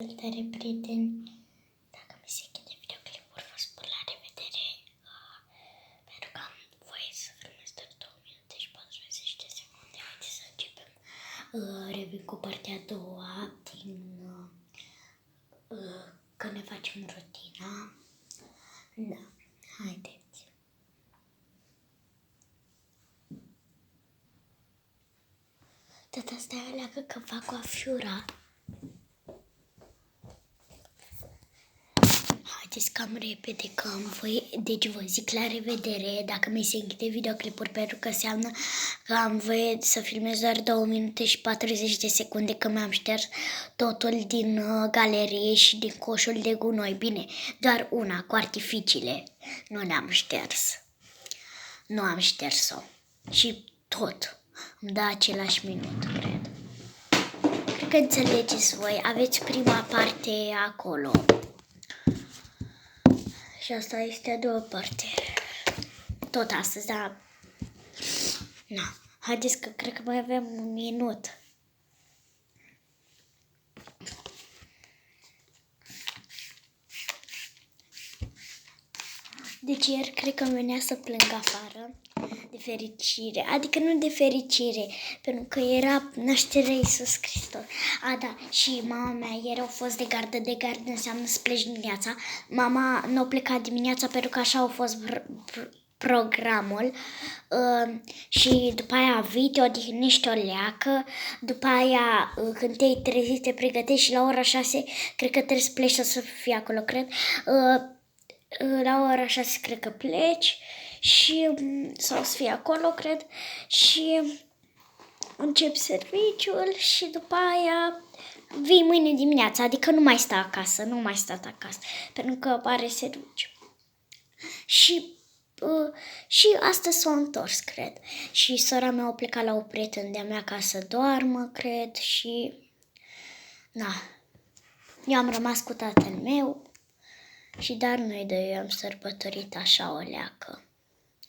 Salutare, prieteni! Dacă mi se închide videoclipul, vă spun la revedere, pentru că am voie să filmez doar 2 minute și 40 de secunde. Haideți să începem. Revin cu partea a doua din că ne facem rutina. Da, haideți. Tata, stai aleagă că fac o afiura. Haideți cam repede că am voie, deci vă zic la revedere dacă mi se închide videoclipuri, pentru că înseamnă că am voie să filmez doar 2 minute și 40 de secunde, că mi-am șters totul din galerie și din coșul de gunoi. Bine, doar una cu artificiile, nu le-am șters. Nu am șters-o și tot îmi dă același minut, cred. Cred că înțelegeți voi, aveți prima parte acolo. Și asta este a doua parte. Tot astăzi, da. Na. Haideți că cred că mai avem un minut. Deci ieri cred că îmi venea să plâng afară de fericire. Adică nu de fericire, pentru că era nașterea Iisus Hristos. A, da, și mama mea ieri au fost de gardă. De gardă înseamnă să pleci dimineața. Mama nu a plecat dimineața pentru că așa a fost programul. Și după aia vii, te odihnești o leacă. După aia când te-ai trezit, te pregătești și la ora 6 cred că trebuie să pleci să fii acolo, cred. La ora 6 cred că pleci și sau să fii acolo, cred, și începi serviciul și după aia vii mâine dimineața, adică nu mai sta acasă, nu mai stat acasă, pentru că apare serviciu. Și astăzi s-a întors, cred. Și sora mea a plecat la o prietenă de-a mea ca să doarmă, cred, și na, eu am rămas cu tatăl meu. Și dar noi doi am sărbătorit așa o leacă.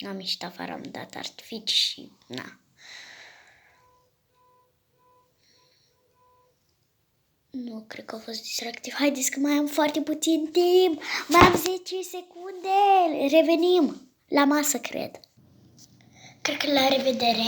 Am ieșit afară, am dat artificii și na. Nu cred că a fost distractiv. Haideți că mai am foarte puțin timp. Mai am 10 secunde. Revenim la masă, cred. Cred că la revedere.